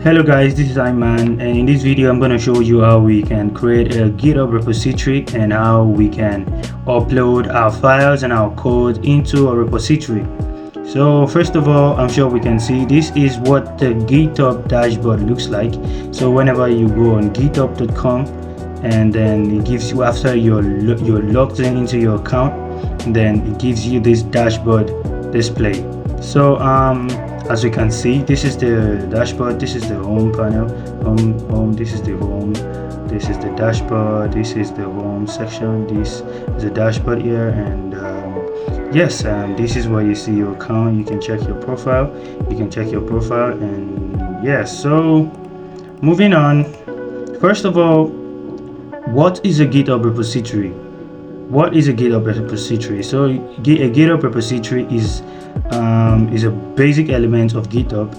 Hello guys, this is Iman, and in this video I'm going to show you how we can create a GitHub repository and how we can upload our files and our code into a repository. So first of all, I'm sure we can see this is what the GitHub dashboard looks like. So whenever you go on github.com and then it gives you, after you're logged into your account, then it gives you this dashboard display. So as you can see, this is the dashboard, this is the home panel, home, this is the home, this is the dashboard, this is the home section, this is the dashboard here, and yes, this is where you see your account. You can check your profile, and yes. So moving on, first of all, what is a GitHub repository? What is a GitHub repository? So a GitHub repository is a basic element of GitHub,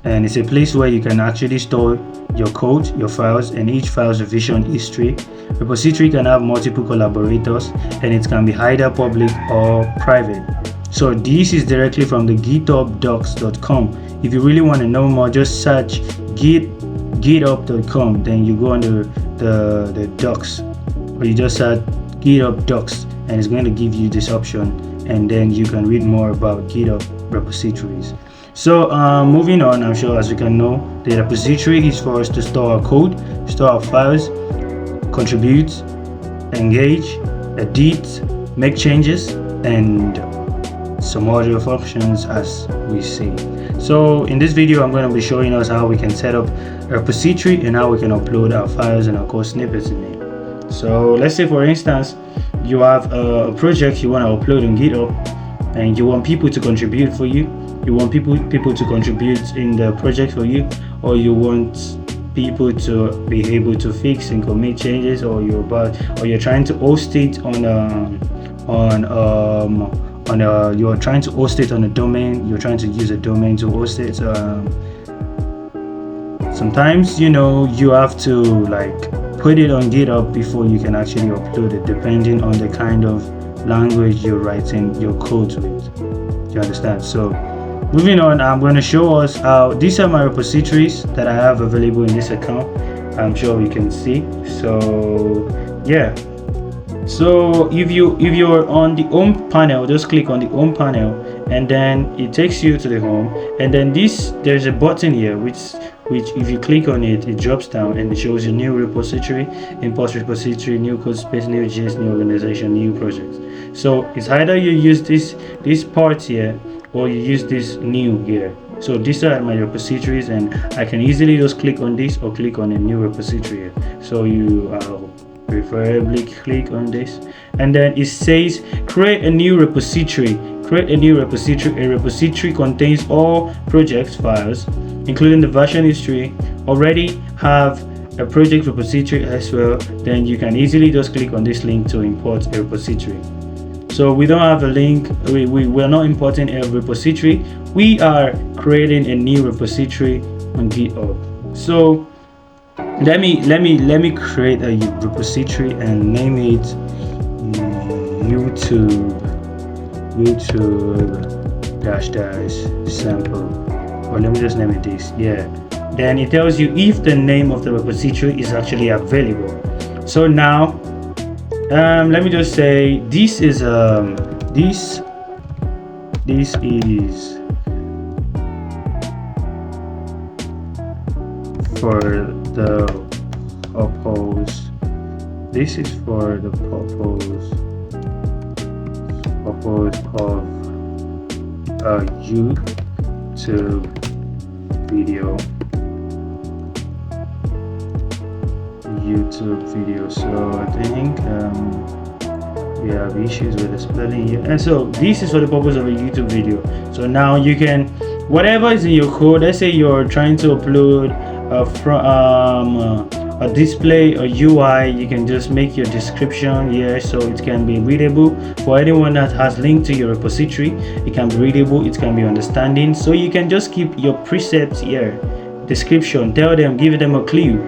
and it's a place where you can actually store your code, your files, and each file's revision history. Repository can have multiple collaborators, and it can be either public or private. So this is directly from the githubdocs.com. If you really want to know more, just search github.com, then you go under the docs, or you just search GitHub docs, and it's going to give you this option, and then you can read more about GitHub repositories. So moving on, I'm sure as you can know, the repository is for us to store our code, store our files, contribute, engage, edit, make changes, and some other functions as we see. So in this video, I'm going to be showing us how we can set up a repository and how we can upload our files and our code snippets in it. So let's say, for instance, you have a project you want to upload on GitHub, and you want people to contribute for you. You want people to contribute in the project for you, or you want people to be able to fix and commit changes, or you're trying to host it you're trying to host it on a domain. You're trying to use a domain to host it. Sometimes you have to put it on GitHub before you can actually upload it, depending on the kind of language you're writing your code with. You understand? So moving on, I'm going to show us how these are my repositories that I have available in this account. I'm sure you can see. So yeah, so if you're on the home panel, just click on the home panel, and then it takes you to the home, and then there's a button here which if you click on it, it drops down and it shows you new repository, import repository, new code space, new JS, new organization, new projects. So it's either you use this part here, or you use this new here. So these are my repositories, and I can easily just click on this or click on a new repository here. So you preferably click on this, and then it says create a new repository. Create a new repository. A repository contains all project files, including the version history. Already have a project repository as well, then you can easily just click on this link to import a repository. So we don't have a link, we're not importing a repository, we are creating a new repository on GitHub. So let me create a repository and name it YouTube sample, or let me just name it this. Yeah, then it tells you if the name of the repository is actually available. So now let me just say this is this is for the purpose. This is for the purpose of YouTube video. So I think we have issues with the spelling here, and so this is for the purpose of a YouTube video. So now you can, whatever is in your code, let's say you're trying to upload a display, a UI, you can just make your description here so it can be readable for anyone that has linked to your repository. It can be readable, it can be understanding, so you can just keep your precepts here, description, tell them, give them a clue,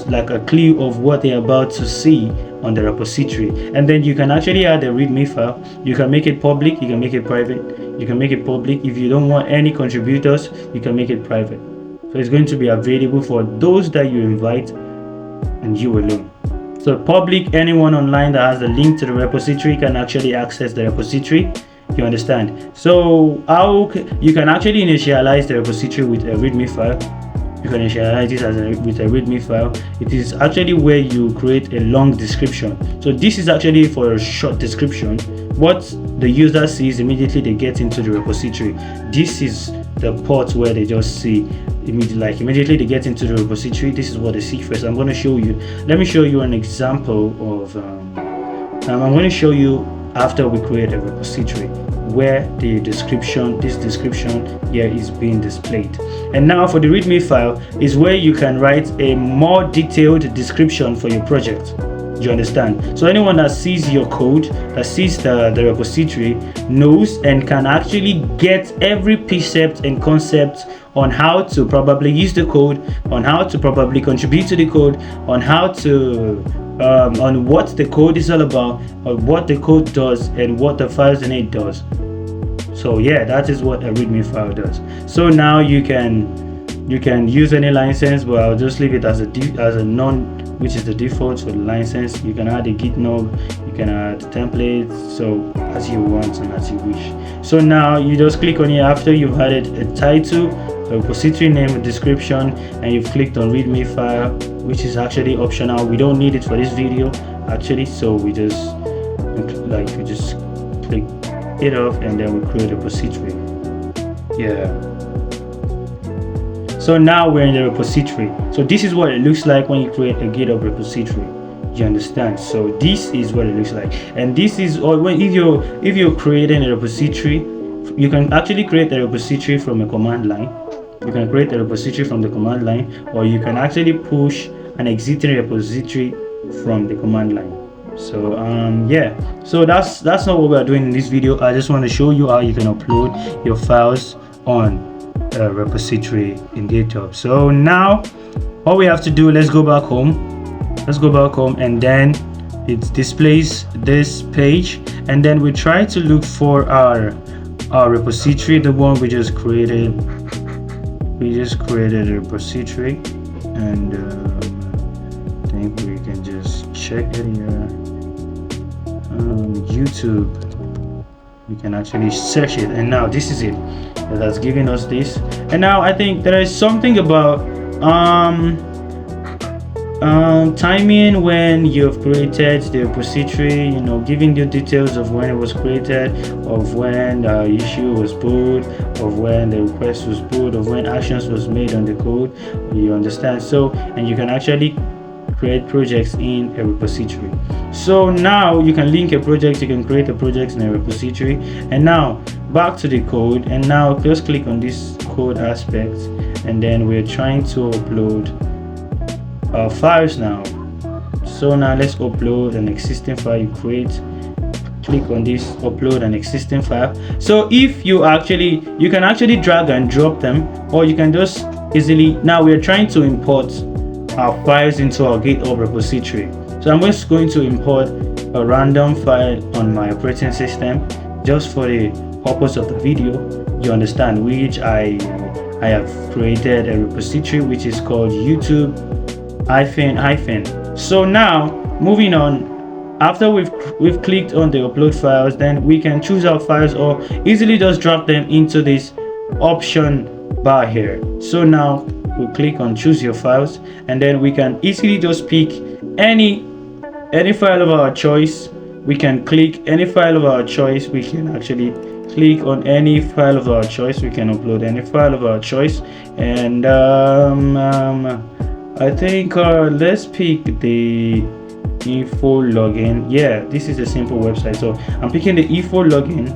like a clue of what they're about to see on the repository. And then you can actually add a readme file. You can make it public, you can make it private, you can make it public. If you don't want any contributors, you can make it private. So it's going to be available for those that you invite and you alone. So public, anyone online that has a link to the repository can actually access the repository. You understand? So how you can actually initialize the repository with a readme file. You can initialize it with a readme file. It is actually where you create a long description. So this is actually for a short description. What the user sees immediately they get into the repository. This is the part where they just see immediately they get into the repository. This is what they see first. I'm going to show you. Let me show you an example of. I'm going to show you after we create a repository where the description, this description here is being displayed. And now for the readme file is where you can write a more detailed description for your project. You understand? So anyone that sees your code, that sees the repository, knows and can actually get every precept and concept on how to probably use the code, on how to probably contribute to the code, on how to on what the code is all about, or what the code does, and what the files in it does. So yeah, that is what a readme file does. So now you can use any license, but I'll just leave it as a none, which is the default for the license. You can add a git node, you can add templates, so as you want and as you wish. So now you just click on it after you've added a title, a repository name, a description, and you've clicked on readme file, which is actually optional. We don't need it for this video actually, so we just click it off and then we create a repository. Yeah. So now we're in the repository. So this is what it looks like when you create a Github repository. You understand? So this is what it looks like, and this is if you're creating a repository, you can actually create a repository from a command line. You can create a repository from the command line, or you can actually push an existing repository from the command line. So yeah, so that's not what we are doing in this video. I just want to show you how you can upload your files on a repository in GitHub. So now all we have to do, let's go back home, and then it displays this page, and then we try to look for our repository, the one we just created. We just created a repository, and I think we can just check it here. YouTube, we can actually search it, and now this is it. That has given us this. And now I think there is something about timing when you've created the repository, you know, giving you details of when it was created, of when the issue was pulled, of when the request was pulled, of when actions was made on the code. You understand? So, and you can actually create projects in a repository. So now you can link a project, you can create a project in a repository. And now back to the code, and now just click on this code aspect, and then we're trying to upload our files now. So now let's upload an existing file you create. Click on this, upload an existing file. So if you can actually drag and drop them, or you can just easily, now we're trying to import our files into our GitHub repository. So I'm just going to import a random file on my operating system just for the purpose of the video. You understand, which I have created a repository which is called YouTube -. So now moving on, after we've clicked on the upload files, then we can choose our files or easily just drag them into this option bar here. So now we'll click on choose your files, and then we can easily just pick any file of our choice. We can click any file of our choice. We can actually click on any file of our choice. We can upload any file of our choice, and I think let's pick the info login. Yeah, this is a simple website, so I'm picking the info login,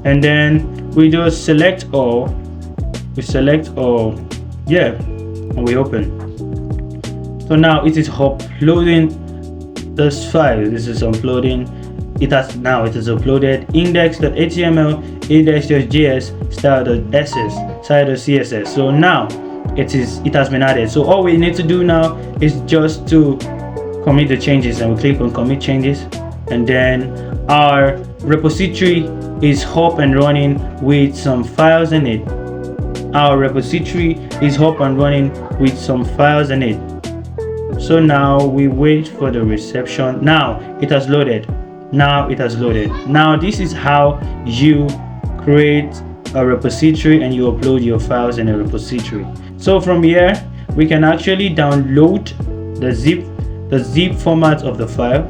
and then we just select all. Yeah, and we open. So now it is uploading this file. This is uploading. It is uploaded index.html, index.js, style.ss, style.css. So now it has been added. So all we need to do now is just to commit the changes, and we click on commit changes, and then our repository is up and running with some files in it. our repository is up and running with some files in it. So now we wait for the reception. Now it has loaded. Now this is how you create a repository and you upload your files in a repository. So from here we can actually download the zip format of the file.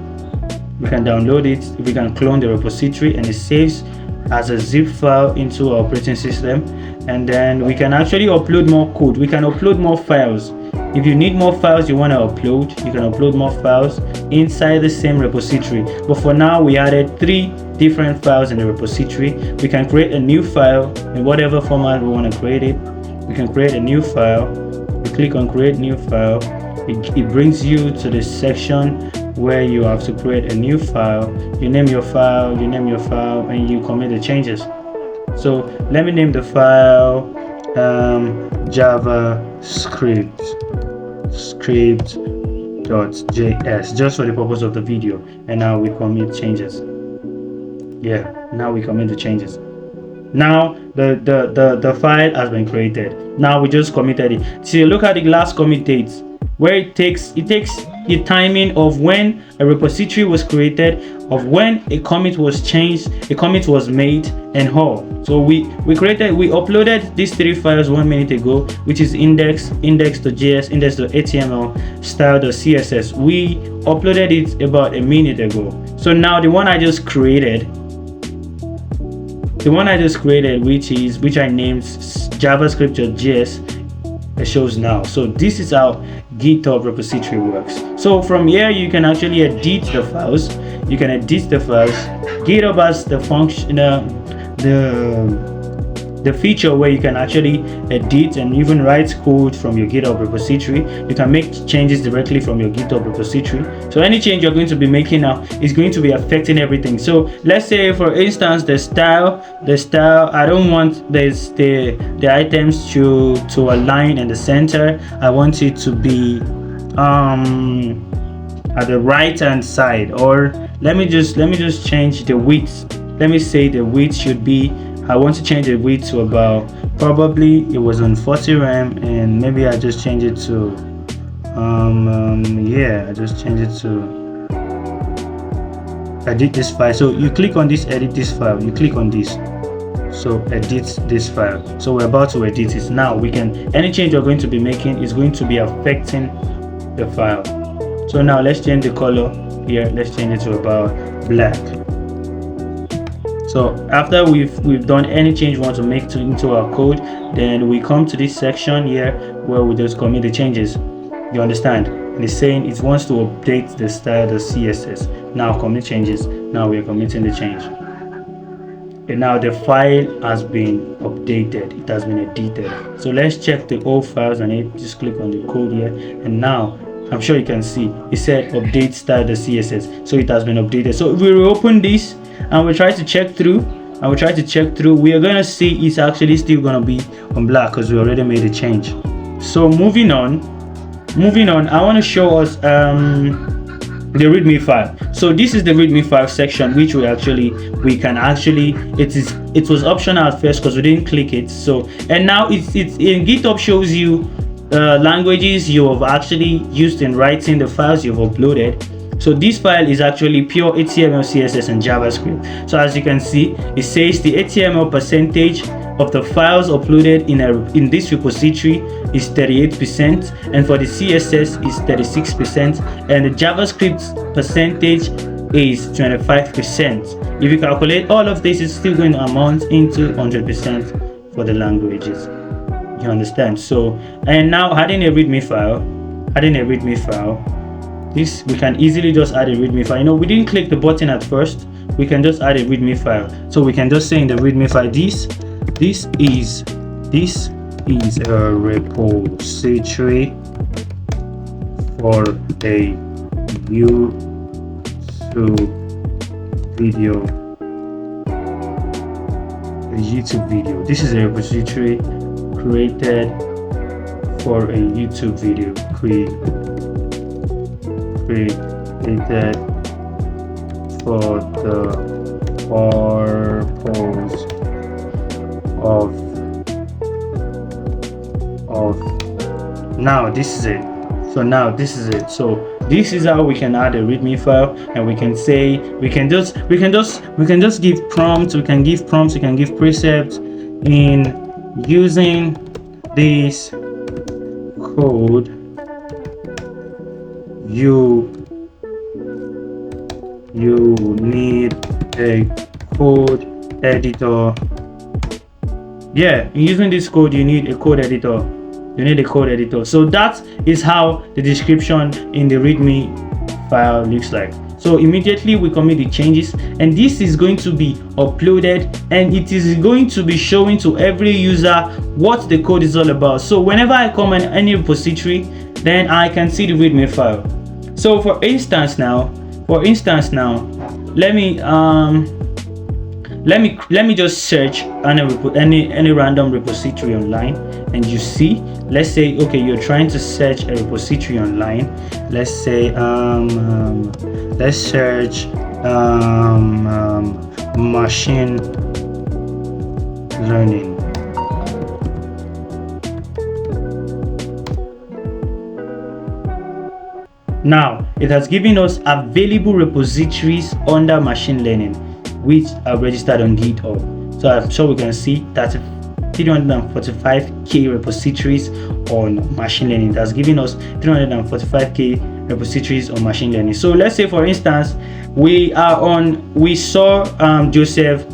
We can download it, we can clone the repository, and it saves as a zip file into our operating system. And then we can actually upload more code. We can upload more files. If you need more files you want to upload, you can upload more files inside the same repository. But for now we added 3 different files in the repository. We can create a new file in whatever format we want to create it. We can create a new file. You click on create new file. It brings you to the section where you have to create a new file. You name your file, and you commit the changes. So let me name the file javascript.js just for the purpose of the video. And now we commit changes. Now we commit the changes. Now the file has been created. Now we just committed it. So look at the last commit dates, where it takes the timing of when a repository was created, of when a commit was changed, a commit was made, and all. So we uploaded these 3 files 1 minute ago, which is index.js, index.html, style.css. We uploaded it about a minute ago. So now the one I just created, which I named javascript.js, it shows now. So this is how GitHub repository works. So from here you can actually edit the files. GitHub has the function, the feature where you can actually edit and even write code from your GitHub repository. You can make changes directly from your GitHub repository. So any change you're going to be making now is going to be affecting everything. So let's say for instance the style, I don't want the items to align in the center. I want it to be at the right hand side. Or let me just change the width. Let me say the width should be, I want to change the width to about, probably it was on 40 rem, and maybe I just change it to I just change it to edit this file. So you click on this, edit this file, you click on this, so edit this file. So we're about to edit it. Now we can, any change you're going to be making is going to be affecting the file. So now let's change the color here. Let's change it to about black. So after we've done any change we want to make into our code, then we come to this section here where we just commit the changes. You understand? And it's saying it wants to update the style, the CSS. Now commit changes. Now we're committing the change. And now the file has been updated. It has been edited. So let's check the old files and it. Just click on the code here, and now I'm sure you can see it said update style the CSS. So it has been updated. So if we reopen this and we try to check through, we are gonna see it's actually still gonna be on black because we already made a change. So moving on, I want to show us the readme file. So this is the readme file section, which it was optional at first because we didn't click it. So, and now it's in GitHub shows you languages you have actually used in writing the files you've uploaded. So this file is actually pure HTML, CSS, and JavaScript. So as you can see, it says the HTML percentage of the files uploaded in this repository is 38%, and for the CSS is 36%, and the JavaScript percentage is 25%. If you calculate all of this, it's still going to amount into 100% for the languages. You understand? So, and now adding a readme file, this we can easily just add a readme file. You know, we didn't click the button at first. We can just add a readme file. So we can just say in the readme file, this is a repository for a YouTube video. This is a repository created for a YouTube video, created for the purpose of of. Now this is it. So now this is it. So this is how we can add a readme file, and we can say we can just give prompts. We can give prompts. We can give precepts in using this code. You need a code editor. Yeah, using this code, you need a code editor. So that is how the description in the readme file looks like. So immediately we commit the changes, and this is going to be uploaded, and it is going to be showing to every user what the code is all about. So whenever I come in any repository, then I can see the readme file. So for instance now, let me just search any random repository online, and you see, let's say, okay, you're trying to search a repository online. Let's say let's search machine learning. Now it has given us available repositories under machine learning which are registered on GitHub. So I'm sure we can see that 345k repositories on machine learning. That's giving us 345k repositories on machine learning. So let's say, for instance, we saw Joseph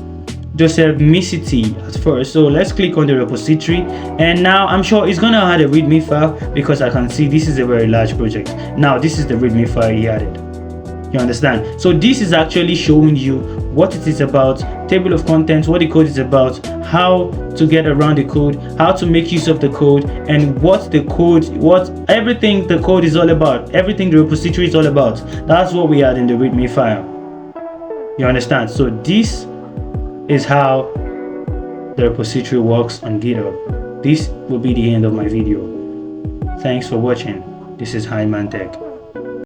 Misity at first. So let's click on the repository, and now I'm sure it's gonna add a readme file, because I can see this is a very large project. Now this is the readme file he added. You understand? So this is actually showing you what it is about, table of contents, what the code is about, how to get around the code, how to make use of the code, and everything the code is all about, everything the repository is all about. That's what we add in the readme file. You understand? So this is how the repository works on GitHub. This will be the end of my video. Thanks for watching. This is Hyman Tech.